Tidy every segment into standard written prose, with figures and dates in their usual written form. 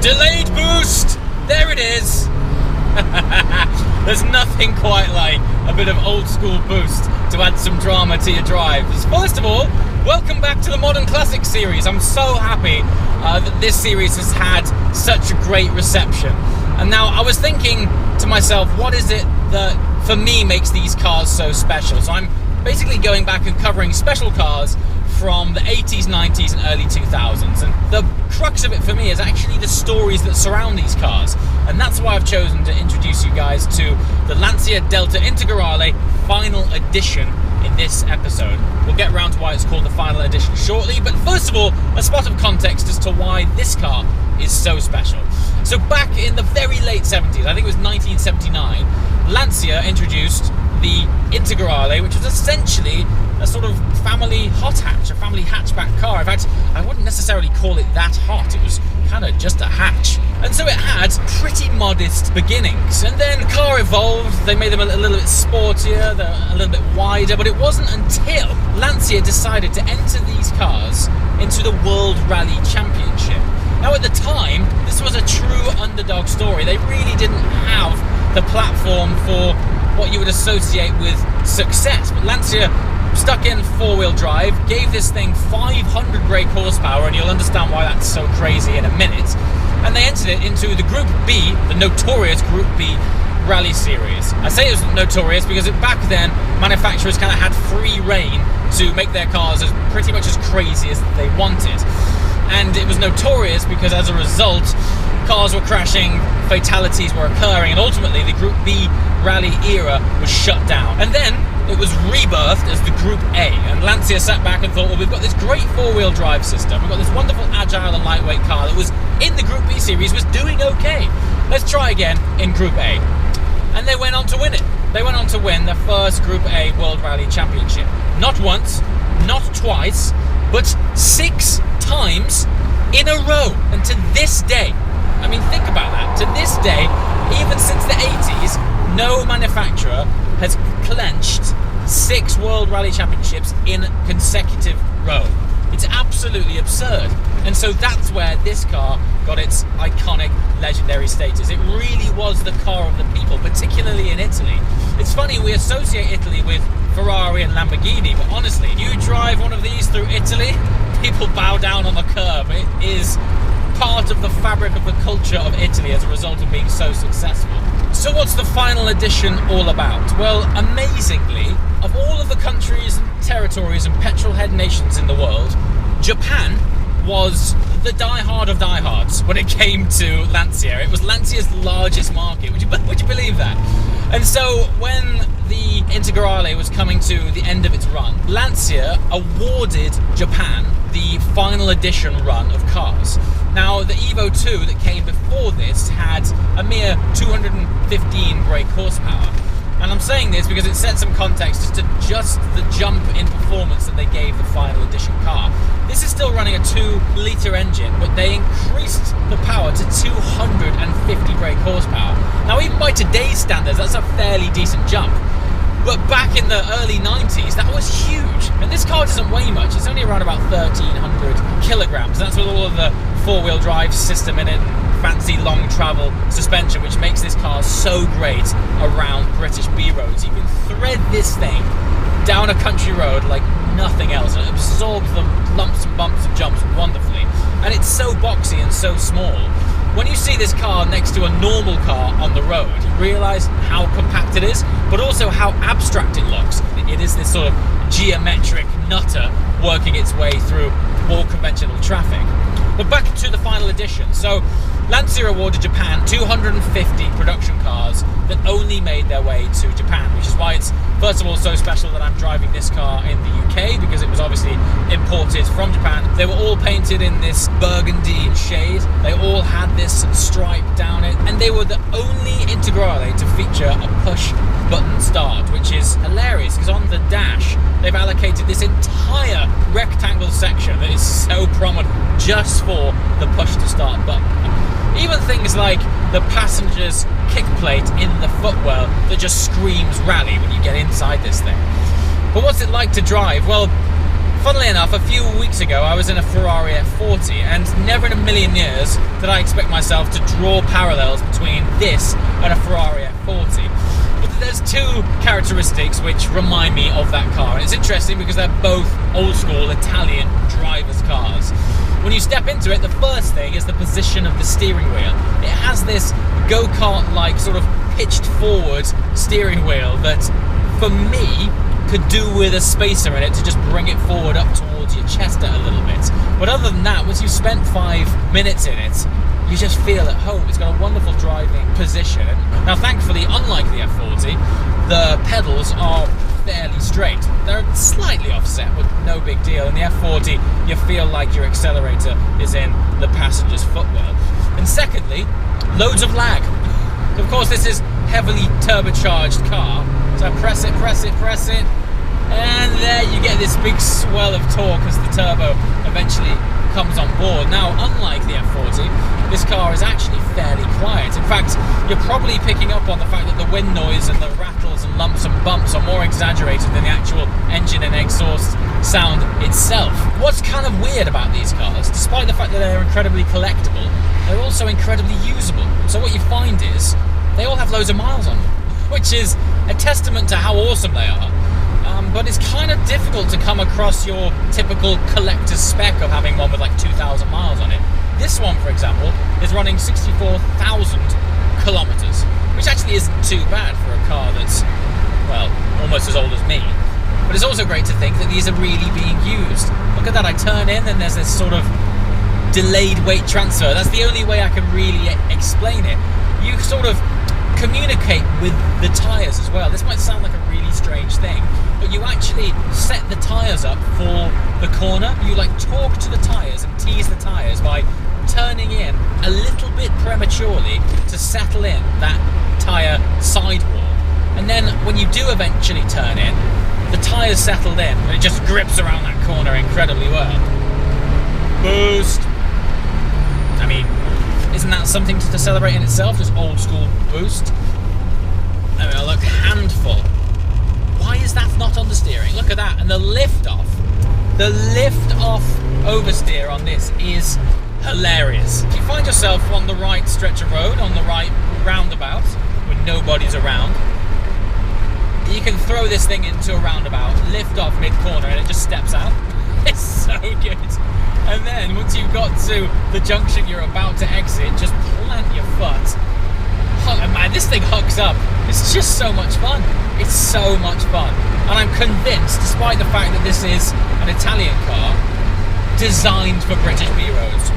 Delayed boost! There it is! There's nothing quite like a bit of old school boost to add some drama to your drives. First of all, welcome back to the Modern Classics series. I'm so happy that this series has had such a great reception. And now I was thinking to myself, what is it that for me makes these cars so special? So I'm basically going back and covering special cars from the 80s, 90s and early 2000s, and the crux of it for me is actually the stories that surround these cars, and that's why I've chosen to introduce you guys to the Lancia Delta Integrale Final Edition in this episode. We'll get around to why it's called the Final Edition shortly, but first of all, a spot of context as to why this car is so special. So back in the very late 70s, I think it was 1979, Lancia introduced the Integrale, which was essentially a sort of family hot hatch, a family hatchback car. In fact, I wouldn't necessarily call it that hot, it was kind of just a hatch. And so it had pretty modest beginnings. And then the car evolved, they made them a little bit sportier, a little bit wider, but it wasn't until Lancia decided to enter these cars into the World Rally Championship. Now at the time, this was a true underdog story. They really didn't have the platform for what you would associate with success. But Lancia stuck in four-wheel drive, gave this thing 500 brake horsepower, and you'll understand why that's so crazy in a minute. And they entered it into the Group B, the notorious Group B Rally Series. I say it was notorious because back then, manufacturers kind of had free reign to make their cars as pretty much as crazy as they wanted. And it was notorious because as a result, cars were crashing, fatalities were occurring, and ultimately the Group B Rally era was shut down. And then it was rebirthed as the Group A, and Lancia sat back and thought, well, we've got this great four-wheel drive system, we've got this wonderful agile and lightweight car that was in the Group B series, was doing okay. Let's try again in Group A. And they went on to win it. They went on to win their first Group A World Rally Championship. Not once, not twice, but 6 times in a row. And to this day, I mean, think about that. To this day, even since the 80s, no manufacturer has clenched 6 World Rally Championships in consecutive row. It's absolutely absurd. And so that's where this car got its iconic, legendary status. It really was the car of the people, particularly in Italy. It's funny, we associate Italy with Ferrari and Lamborghini, but honestly, you drive one of these through Italy, people bow down on the curb. It is part of the fabric of the culture of Italy as a result of being so successful. So what's the Final Edition all about? Well, amazingly, of all of the countries and territories and petrol-head nations in the world, Japan was the diehard of diehards when it came to Lancia. It was Lancia's largest market. Would you believe that? And so when the Integrale was coming to the end of its run, Lancia awarded Japan the Final Edition run of cars. Now, the Evo 2 that came before this had a mere 215 brake horsepower. And I'm saying this because it sets some context as to just the jump in performance that they gave the Final Edition car. This is still running a 2-litre engine, but they increased the power to 250 brake horsepower. Now, even by today's standards, that's a fairly decent jump. But back in the early 90s, that was huge. And this car doesn't weigh much. It's only around about 1,300 kilograms. That's with all of the four-wheel drive system in it, fancy long travel suspension, which makes this car so great around British B roads. You can thread this thing down a country road like nothing else, and it absorbs the lumps and bumps and jumps wonderfully. And it's so boxy and so small. When you see this car next to a normal car on the road, you realise how compact it is, but also how abstract it looks. It is this sort of geometric nutter working its way through more conventional traffic. But back to the Final Edition. So Lancia awarded Japan 250 production cars that only made their way to Japan, which is why it's, first of all, so special that I'm driving this car in the UK, because it was obviously imported from Japan. They were all painted in this burgundy shade. They all had this stripe down it, and they were the only Integrale to feature a push-button start, which is hilarious, because on the dash, they've allocated this entire rectangle section that is so prominent just for the push-to-start button. Even things like the passenger's kick plate in the footwell that just screams rally when you get inside this thing. But what's it like to drive? Well, Funnily enough, a few weeks ago I was in a Ferrari F40, and never in a million years did I expect myself to draw parallels between this and a Ferrari F40. But there's two characteristics which remind me of that car, and it's interesting because they're both old school Italian drivers' cars. When you step into it, the first thing is the position of the steering wheel. It has this go-kart-like sort of pitched forward steering wheel that, for me, could do with a spacer in it to just bring it forward up towards your chest a little bit. But other than that, once you've spent 5 minutes in it, you just feel at home. It's got a wonderful driving position. Now, thankfully, unlike the F40, the pedals are fairly straight. They're slightly offset, but no big deal. In the F40, you feel like your accelerator is in the passenger's footwell. And secondly, loads of lag. Of course, this is heavily turbocharged car, so press it, and there you get this big swell of torque as the turbo eventually comes on board. Now, unlike the F40, this car is actually fairly quiet. In fact, you're probably picking up on the fact that the wind noise and the rattles and lumps and bumps are more exaggerated than the actual engine and exhaust sound itself. What's kind of weird about these cars, despite the fact that they're incredibly collectible, they're also incredibly usable. So what you find is, they all have loads of miles on them, which is a testament to how awesome they are. But it's kind of difficult to come across your typical collector's spec of having one with like 2,000 miles on it. This one, for example, is running 64,000 kilometers, which actually isn't too bad for a car that's, well, almost as old as me. But it's also great to think that these are really being used. Look at that, I turn in and there's this sort of delayed weight transfer. That's the only way I can really explain it. You sort of communicate with the tyres as well. This might sound like a really strange thing, but you actually set the tyres up for the corner. You like talk to the tyres and tease the tyres by turning in a little bit prematurely to settle in that tyre sidewall. And then when you do eventually turn in, the tyre's settled in and it just grips around that corner incredibly well. Boost. I mean, isn't that something to celebrate in itself? This old school boost. There we go, look, handful. Why is that not on the steering? Look at that, and the lift off. The lift off oversteer on this is hilarious. If you find yourself on the right stretch of road, on the right roundabout, when nobody's around, you can throw this thing into a roundabout, lift off mid-corner, and it just steps out. It's so good. And then once you've got to the junction you're about to exit, just plant your foot. Oh man, this thing hooks up. It's just so much fun. It's so much fun. And I'm convinced, despite the fact that this is an Italian car, designed for British B roads.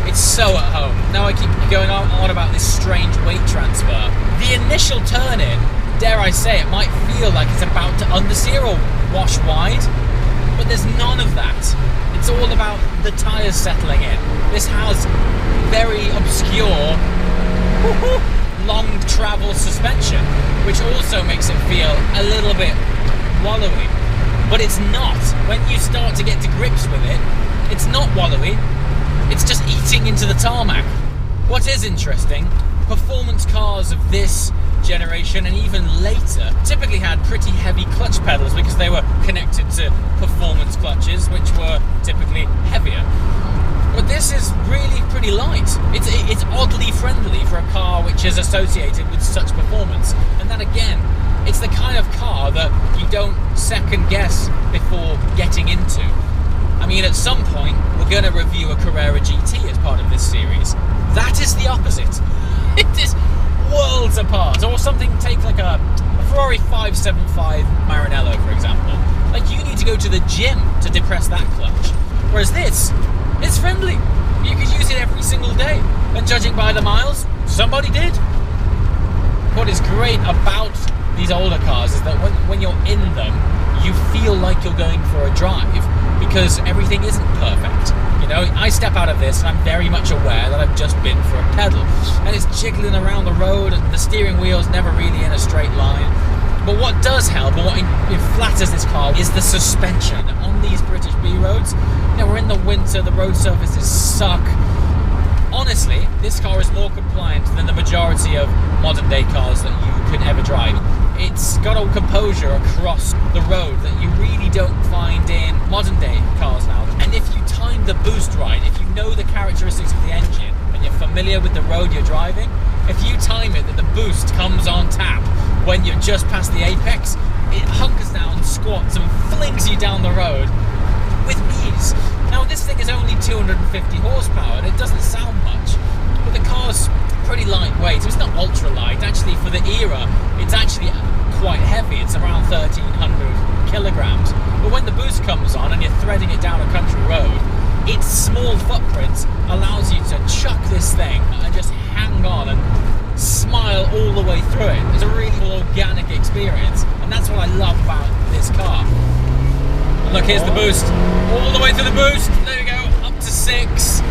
It's so at home. Now I keep going on about this strange weight transfer. The initial turn in, dare I say, it might feel like it's about to understeer or wash wide, but there's none of that. It's all about the tyres settling in. This has very obscure, long travel suspension, which also makes it feel a little bit wallowy. But it's not. When you start to get to grips with it, it's not wallowy. It's just eating into the tarmac. What is interesting, performance cars of this generation and even later typically had pretty heavy clutch pedals because they were connected to performance clutches, which were typically heavier. But this is really pretty light. It's oddly friendly for a car which is associated with such performance. And then again, it's the kind of car that you don't second guess before getting into. I mean, at some point, we're going to review a Carrera GT as part of this series. That is the opposite. It is worlds apart. Or something, take like a Ferrari 575 Maranello, for example. Like, you need to go to the gym to depress that clutch. Whereas this, it's friendly. You could use it every single day. And judging by the miles, somebody did. What is great about these older cars is that when you're in them, you feel like you're going for a drive because everything isn't perfect. You know, I step out of this and I'm very much aware that I've just been for a pedal. And it's jiggling around the road and the steering wheel's never really in a straight line. But what does help and what flatters this car is the suspension. On these British B roads, you know, we're in the winter, the road surfaces suck. Honestly, this car is more compliant than the majority of modern day cars that you could ever drive. It's got a composure across the road that you really don't find in modern day cars now. And if you time the boost right, if you know the characteristics of the engine and you're familiar with the road you're driving, if you time it that the boost comes on tap when you're just past the apex, it hunkers down, squats and flings you down the road with ease. Now this thing is only 250 horsepower and it doesn't sound much, but the car's pretty lightweight. It's not ultra light. Actually, for the era, it's actually quite heavy. It's around 1,300 kilograms. But when the boost comes on and you're threading it down a country road, its small footprint allows you to chuck this thing and just hang on and smile all the way through it. It's a really organic experience, and that's what I love about this car. And look, here's the boost. All the way to the boost. There we go. Up to 6.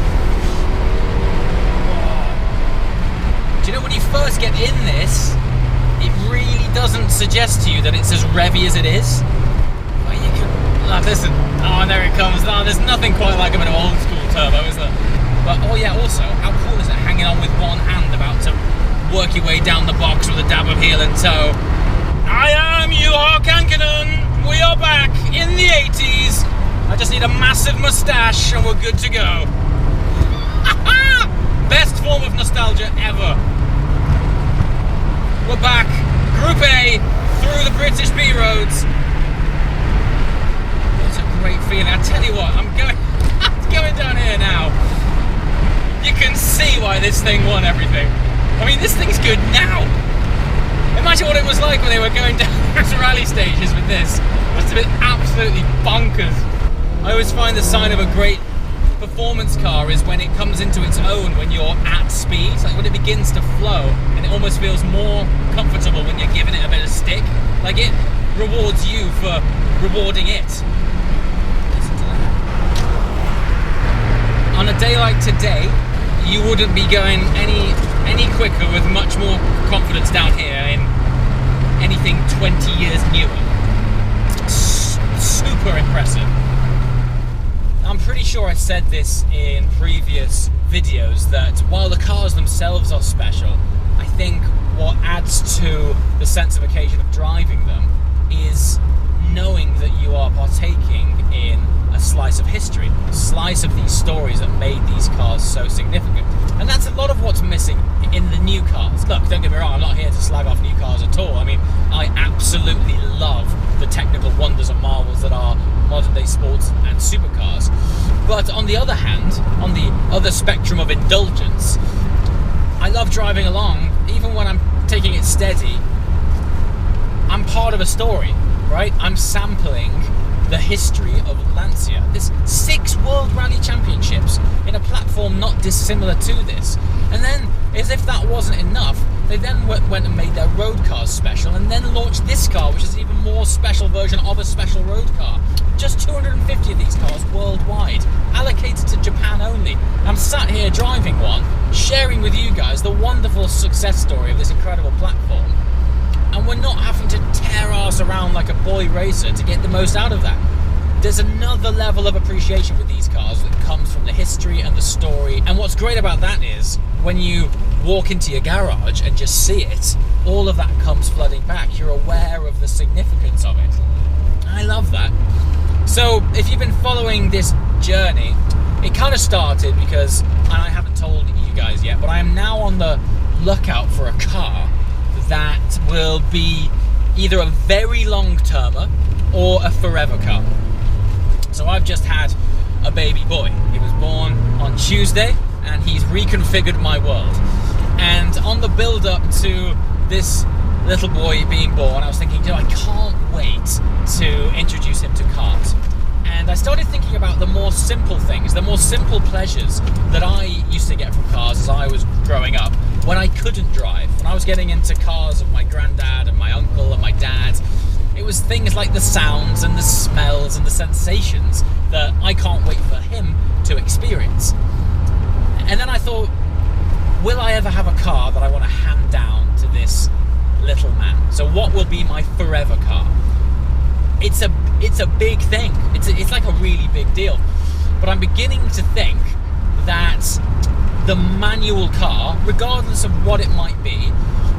You know, when you first get in this, it really doesn't suggest to you that it's as revvy as it is. But you can, listen, oh, and there it comes. Oh, there's nothing quite like a bit of old school turbo, is there? But, oh yeah, also, how cool is it hanging on with one hand, about to work your way down the box with a dab of heel and toe? I am Juha Kankinen. We are back in the 80s. I just need a massive moustache and we're good to go. Best form of nostalgia ever. We're back, Group A, through the British B roads. What a great feeling. I tell you what, I'm going down here now. You can see why this thing won everything. I mean, this thing's good now. Imagine what it was like when they were going down those rally stages with this. It must have been absolutely bonkers. I always find the sign of a great performance car is when it comes into its own, when you're at speed, like when it begins to flow, and it almost feels more comfortable when you're giving it a bit of stick. Like it rewards you for rewarding it. Listen to that. On a day like today, you wouldn't be going any quicker with much more confidence down here in anything 20 years newer. Super impressive. I'm pretty sure I said this in previous videos that while the cars themselves are special, I think what adds to the sense of occasion of driving them is knowing that you are partaking in a slice of history, a slice of these stories that made these cars so significant. And that's a lot of what's missing in the new cars. Look, don't get me wrong, I'm not here to slag off new cars at all. I mean, I absolutely love the technical wonders and marvels that are modern day sports and supercars. But on the other hand, on the other spectrum of indulgence, I love driving along, even when I'm taking it steady. I'm part of a story, right? I'm sampling the history of Lancia. There's 6 World Rally Championships in a platform not dissimilar to this. And then, as if that wasn't enough, they then went and made their road cars special, and then launched this car, which is an even more special version of a special road car. Just 250 of these cars worldwide, allocated to Japan only. I'm sat here driving one, sharing with you guys the wonderful success story of this incredible platform. And we're not having to tear arse around like a boy racer to get the most out of that. There's another level of appreciation with these cars that comes from the history and the story. And what's great about that is when you walk into your garage and just see it, all of that comes flooding back. You're aware of the significance of it. I love that. So if you've been following this journey, it kind of started because, and I haven't told you guys yet, but I am now on the lookout for a car that will be either a very long-termer or a forever car. So I've just had a baby boy. He was born on Tuesday and he's reconfigured my world. And on the build-up to this little boy being born, I was thinking, I can't wait to introduce him to cars. And I started thinking about the more simple things, the more simple pleasures that I used to get from cars as I was growing up, when I couldn't drive, when I was getting into cars of my granddad and my uncle and my dad. It was things like the sounds and the smells and the sensations that I can't wait for him to experience. And then I thought, will I ever have a car that I want to hand down to this little man? So what will be my forever car? It's a big thing. It's like a really big deal. But I'm beginning to think that the manual car, regardless of what it might be,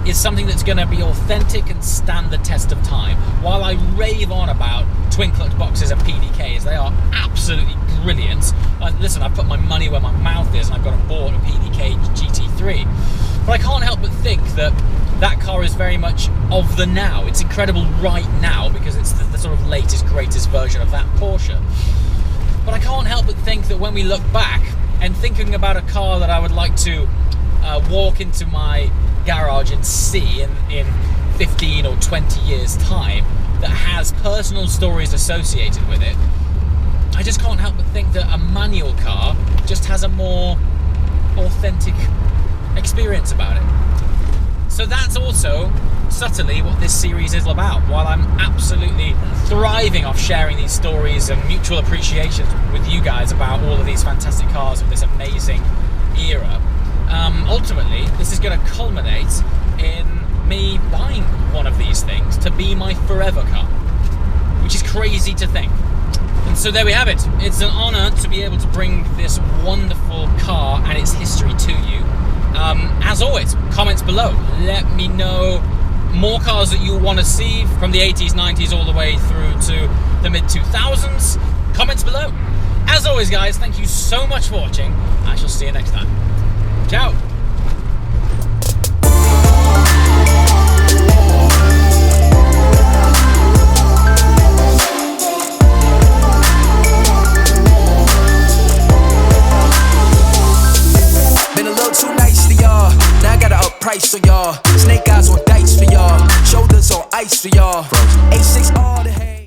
is something that's going to be authentic and stand the test of time. While I rave on about twin clutch boxes and PDKs, they are absolutely brilliant. Listen, I've put my money where my mouth is, and I've got a bought a PDK GT3. But I can't help but think that that car is very much of the now. It's incredible right now because it's the sort of latest, greatest version of that Porsche. But I can't help but think that when we look back and thinking about a car that I would like to walk into my garage and see in 15 or 20 years time that has personal stories associated with it, I just can't help but think that a manual car just has a more authentic experience about it. So that's also subtly what this series is about. While I'm absolutely thriving off sharing these stories and mutual appreciation with you guys about all of these fantastic cars of this amazing era, ultimately this is going to culminate in me buying one of these things to be my forever car, which is crazy to think. And so there we have it. It's an honor to be able to bring this wonderful car and its history to you. As always, comments below. Let me know more cars that you want to see from the 80s, 90s, all the way through to the mid-2000s. Comments below. As always, guys, thank you so much for watching. I shall see you next time. Ciao.